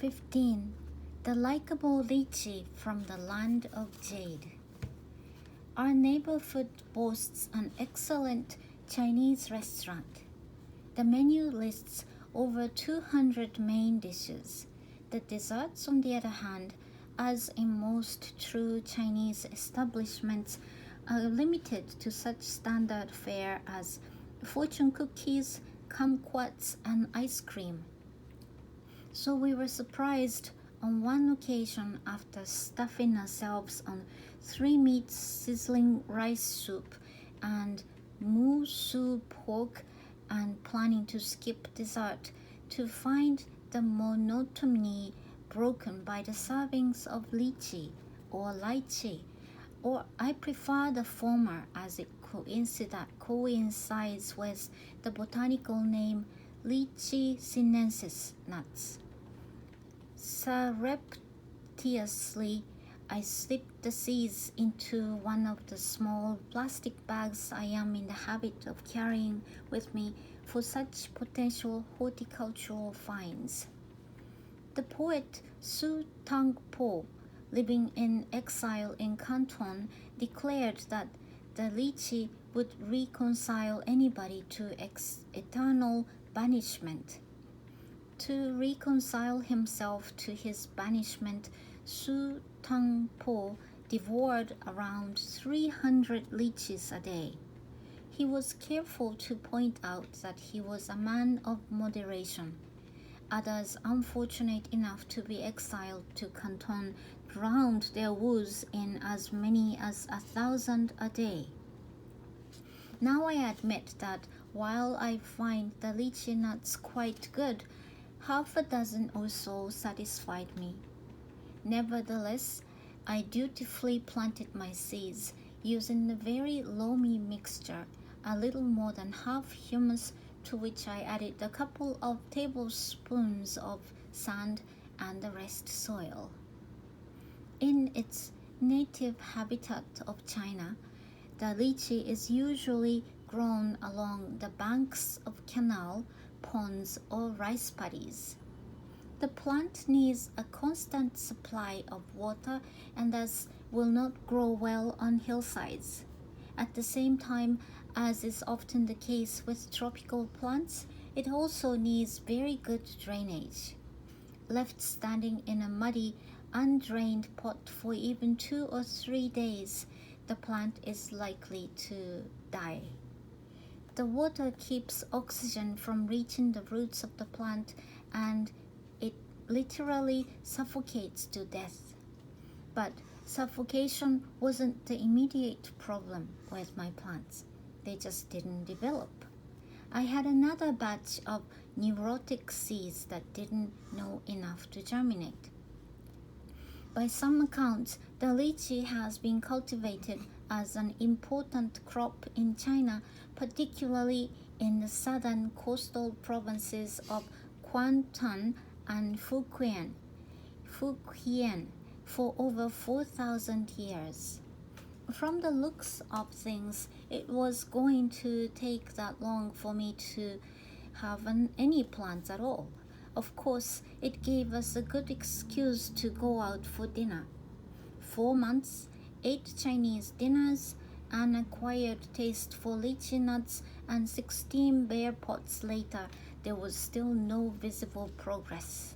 15. The likable lychee from the land of jade. Our neighborhood boasts an excellent Chinese restaurant. The menu lists over 200 main dishes. The desserts, on the other hand, as in most true Chinese establishments, are limited to such standard fare as fortune cookies, kumquats, and ice cream. So we were surprised on one occasion after stuffing ourselves on 3 meats sizzling rice soup and moo soo pork and planning to skip dessert to find the monotony broken by the servings of lychee or lychee, or I prefer the former as it coincides with the botanical name Lychee sinensis nuts. Surreptitiously, I slipped the seeds into one of the small plastic bags I am in the habit of carrying with me for such potential horticultural finds. The poet Su Tang Po, living in exile in Canton, declared that the lychee would reconcile anybody to eternal banishment. To reconcile himself to his banishment, Su Tang Po devoured around 300 lychees a day. He was careful to point out that he was a man of moderation. Others, unfortunate enough to be exiled to Canton, drowned their woes in as many as 1,000 a day. Now I admit that while I find the lychee nuts quite good, half a dozen or so satisfied me. Nevertheless, I dutifully planted my seeds using a very loamy mixture, a little more than half humus, to which I added a couple of tablespoons of sand and the rest soil. In its native habitat of China, the lychee is usually grown along the banks of canal, ponds, or rice paddies. The plant needs a constant supply of water and thus will not grow well on hillsides. At the same time, as is often the case with tropical plants, it also needs very good drainage. Left standing in a muddy, undrained pot for even 2 or 3 days, the plant is likely to die. The water keeps oxygen from reaching the roots of the plant and it literally suffocates to death. But suffocation wasn't the immediate problem with my plants. They just didn't develop. I had another batch of neurotic seeds that didn't know enough to germinate. By some accounts, the lychee has been cultivated as an important crop in China, particularly in the southern coastal provinces of Guangdong and Fujian, for over 4,000 years. From the looks of things, it was going to take that long for me to have any plants at all. Of course, it gave us a good excuse to go out for dinner. 4 months, 8 Chinese dinners, an acquired taste for lychee nuts, and 16 bear pots later, there was still no visible progress.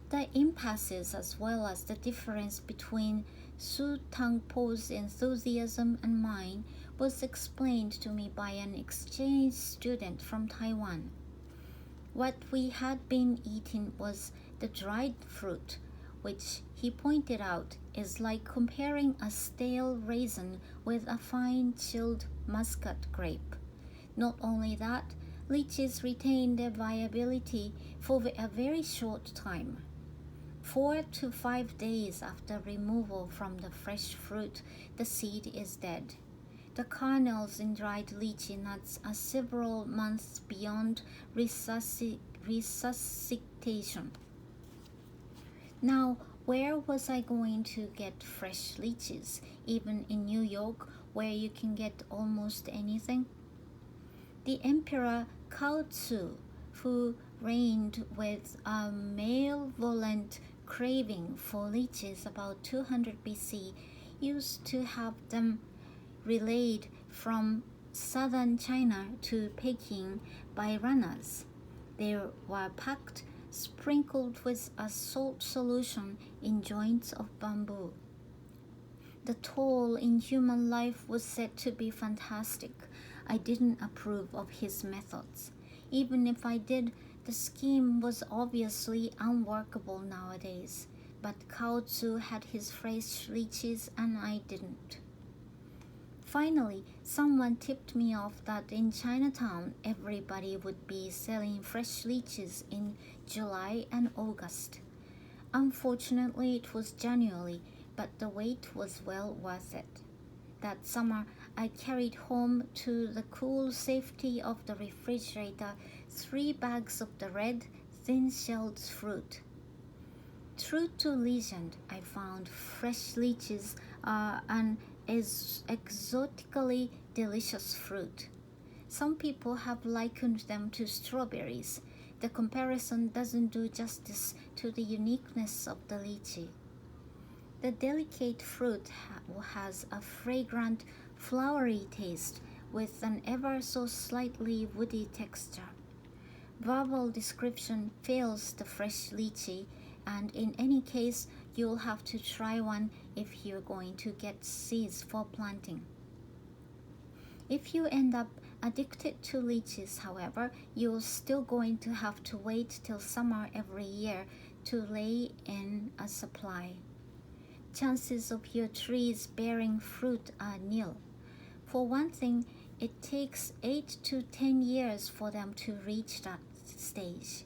The impasses as well as the difference between Su Tang Po's enthusiasm and mine was explained to me by an exchange student from Taiwan. What we had been eating was the dried fruit, which he pointed out is like comparing a stale raisin with a fine chilled muscat grape. Not only that, lychees retain their viability for a very short time. 4 to 5 days after removal from the fresh fruit, the seed is dead. The kernels in dried lychee nuts are several months beyond resuscitation. Now, where was I going to get fresh lychees, even in New York, where you can get almost anything? The Emperor Cao Tzu, who reigned with a malevolent craving for lychees about 200 BC, used to have them relayed from southern China to Peking by runners. They were packed, sprinkled with a salt solution in joints of bamboo. The toll in human life was said to be fantastic. I didn't approve of his methods. Even if I did, the scheme was obviously unworkable nowadays. But Cao Tzu had his fresh lychees and I didn't. Finally, someone tipped me off that in Chinatown everybody would be selling fresh lychees in July and August. Unfortunately, it was January, but the wait was well worth it. That summer, I carried home to the cool safety of the refrigerator 3 bags of the red, thin-shelled fruit. True to legend, I found fresh lychees are an exotically delicious fruit. Some people have likened them to strawberries. The comparison doesn't do justice to the uniqueness of the lychee. The delicate fruit has a fragrant, flowery taste with an ever so slightly woody texture. Verbal description fails the fresh lychee, and in any case, you'll have to try one if you're going to get seeds for planting. If you end up addicted to lychees, however, you're still going to have to wait till summer every year to lay in a supply. Chances of your trees bearing fruit are nil. For one thing, it takes 8 to 10 years for them to reach that stage.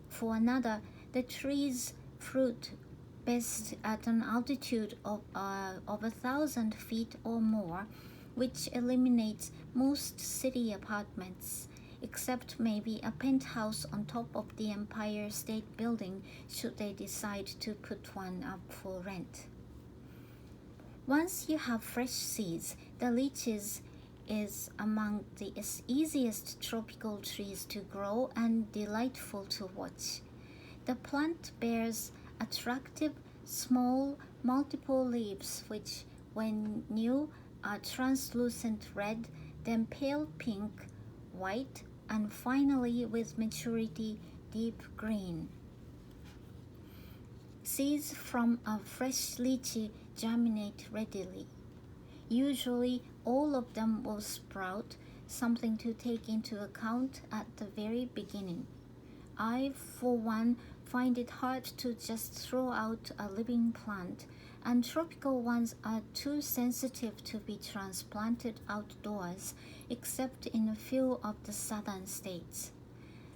For another, the tree's fruit best at an altitude of 1,000 feet or more, which eliminates most city apartments, except maybe a penthouse on top of the Empire State Building should they decide to put one up for rent. Once you have fresh seeds, the lychees is among the easiest tropical trees to grow and delightful to watch. The plant bears attractive, small, multiple leaves which, when new, are translucent red, then pale pink, white, and finally with maturity, deep green. Seeds from a fresh lychee germinate readily. Usually all of them will sprout, something to take into account at the very beginning. I, for one, find it hard to just throw out a living plant, and tropical ones are too sensitive to be transplanted outdoors, except in a few of the southern states.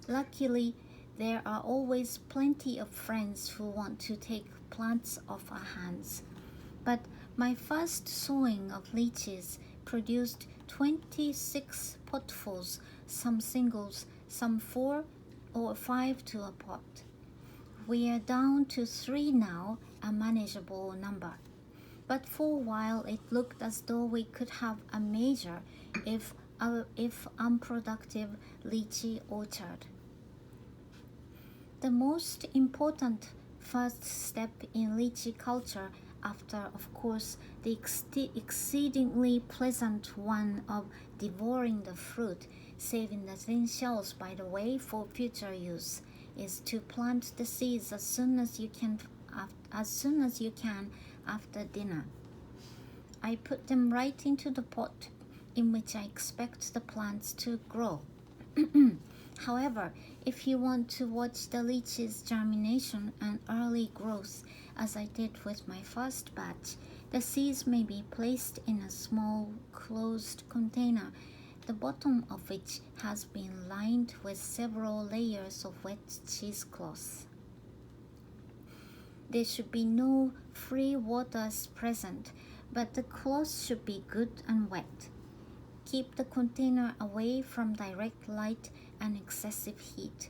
Luckily, there are always plenty of friends who want to take plants off our hands. But my first sowing of lychees produced 26 potfuls, some singles, some 4 or 5 to a pot. We are down to 3 now, a manageable number. But for a while it looked as though we could have a major, if unproductive, lychee orchard. The most important first step in lychee culture, after, of course, the exceedingly pleasant one of devouring the fruit, saving the thin shells, by the way, for future use, is to plant the seeds as soon as you can after dinner. I put them right into the pot in which I expect the plants to grow. However, if you want to watch the lychee's germination and early growth, as I did with my first batch, the seeds may be placed in a small closed container, the bottom of which has been lined with several layers of wet cheesecloth. There should be no free waters present, but the cloth should be good and wet. Keep the container away from direct light and excessive heat.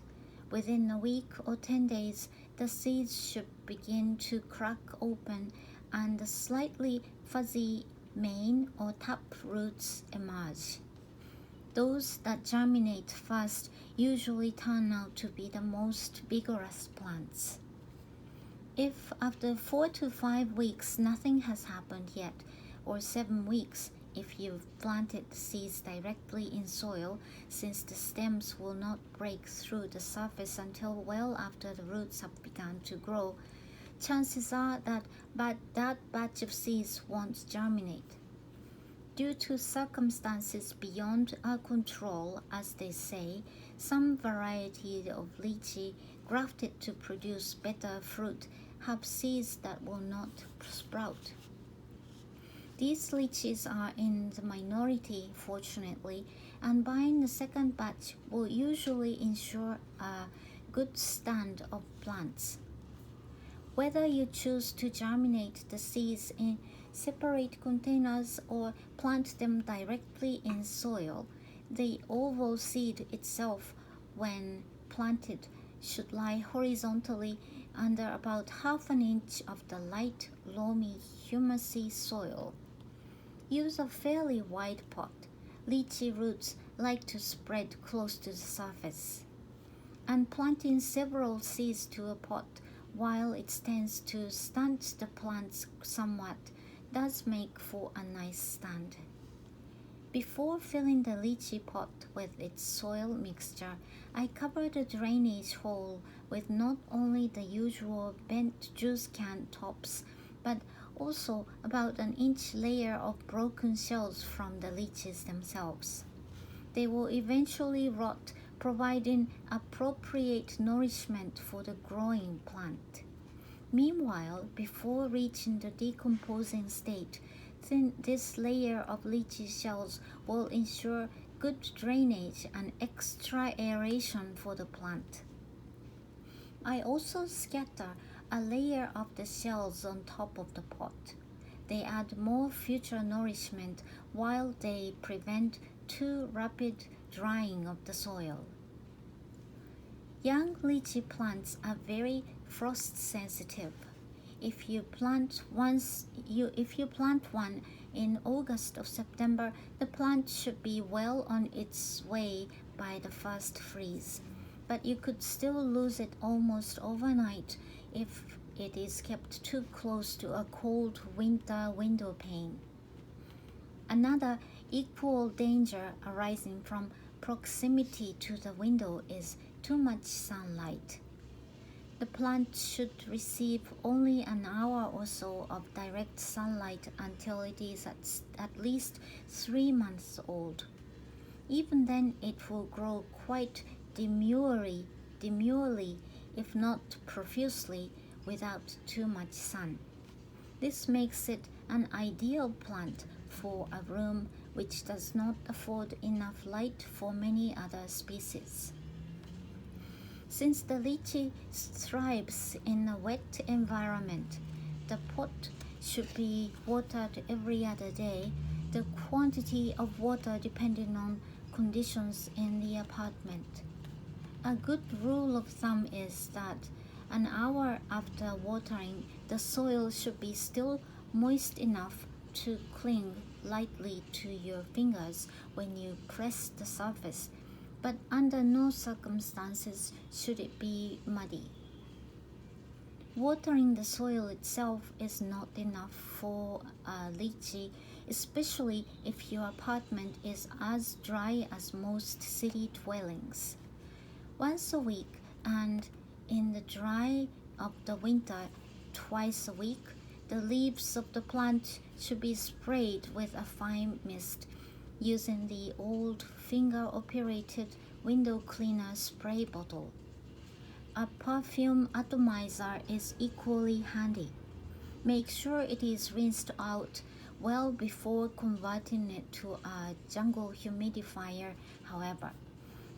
Within a week or 10 days, the seeds should begin to crack open and the slightly fuzzy main or tap roots emerge. Those that germinate first usually turn out to be the most vigorous plants. If after 4 to 5 weeks nothing has happened yet, or 7 weeks if you've planted the seeds directly in soil, since the stems will not break through the surface until well after the roots have begun to grow, chances are that batch of seeds won't germinate. Due to circumstances beyond our control, as they say, some variety of lychee grafted to produce better fruit have seeds that will not sprout. These lychees are in the minority, fortunately, and buying the second batch will usually ensure a good stand of plants. Whether you choose to germinate the seeds in separate containers or plant them directly in soil, the oval seed itself, when planted, should lie horizontally under about half an inch of the light, loamy, humusy soil. Use a fairly wide pot. Lychee roots like to spread close to the surface. And planting several seeds to a pot, while it tends to stunt the plants somewhat, does make for a nice stand. Before filling the lychee pot with its soil mixture, I cover the drainage hole with not only the usual bent juice can tops, but also about an inch layer of broken shells from the lychees themselves. They will eventually rot, providing appropriate nourishment for the growing plant. Meanwhile, before reaching the decomposing state, this layer of lychee shells will ensure good drainage and extra aeration for the plant. I also scatter a layer of the shells on top of the pot. They add more future nourishment while they prevent too rapid drying of the soil. Young lychee plants are very frost sensitive. If you plant one in August or September, the plant should be well on its way by the first freeze, but you could still lose it almost overnight if it is kept too close to a cold winter window pane. Another equal danger arising from proximity to the window is too much sunlight. The plant should receive only an hour or so of direct sunlight until it is at least 3 months old. Even then, it will grow quite demurely, if not profusely, without too much sun. This makes it an ideal plant for a room which does not afford enough light for many other species. Since the lychee thrives in a wet environment, the pot should be watered every other day, the quantity of water depending on conditions in the apartment. A good rule of thumb is that an hour after watering, the soil should be still moist enough to cling lightly to your fingers when you press the surface, but under no circumstances should it be muddy. Watering the soil itself is not enough for a lychee, especially if your apartment is as dry as most city dwellings. Once a week, and in the dry of the winter, twice a week, the leaves of the plant should be sprayed with a fine mist using the old finger-operated window cleaner spray bottle. A perfume atomizer is equally handy. Make sure it is rinsed out well before converting it to a jungle humidifier, however.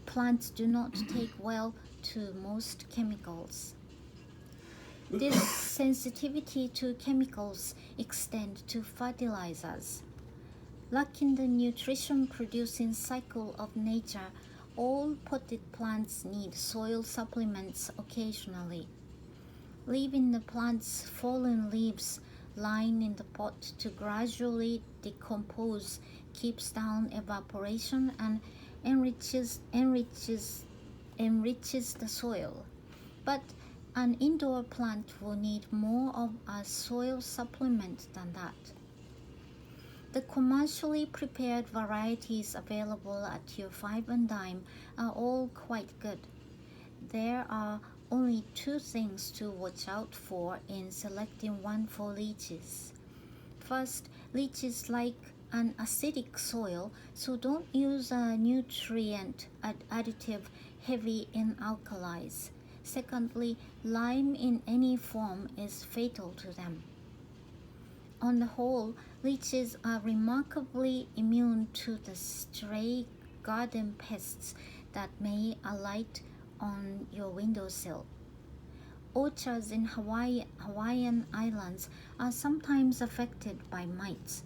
Plants do not take well to most chemicals. This sensitivity to chemicals extends to fertilizers. Lacking the nutrition-producing cycle of nature, all potted plants need soil supplements occasionally. Leaving the plant's fallen leaves lying in the pot to gradually decompose keeps down evaporation and enriches the soil. But an indoor plant will need more of a soil supplement than that. The commercially prepared varieties available at your five and dime are all quite good. There are only two things to watch out for in selecting one for lychees. First, lychees like an acidic soil, so don't use a nutrient additive heavy in alkalis. Secondly, lime in any form is fatal to them. On the whole, lychees are remarkably immune to the stray garden pests that may alight on your windowsill. Orchards in Hawaiian Islands are sometimes affected by mites,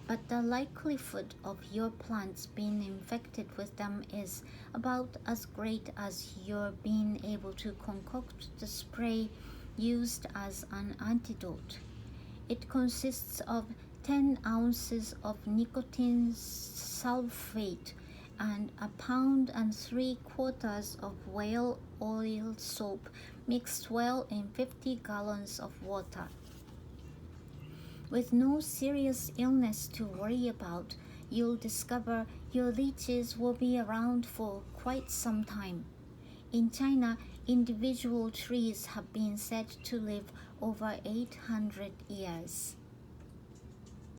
but the likelihood of your plants being infected with them is about as great as your being able to concoct the spray used as an antidote. It consists of 10 ounces of nicotine sulfate and a pound and 3/4 of whale oil soap mixed well in 50 gallons of water. With no serious illness to worry about, you'll discover your lychees will be around for quite some time. In China, individual trees have been said to live over 800 years.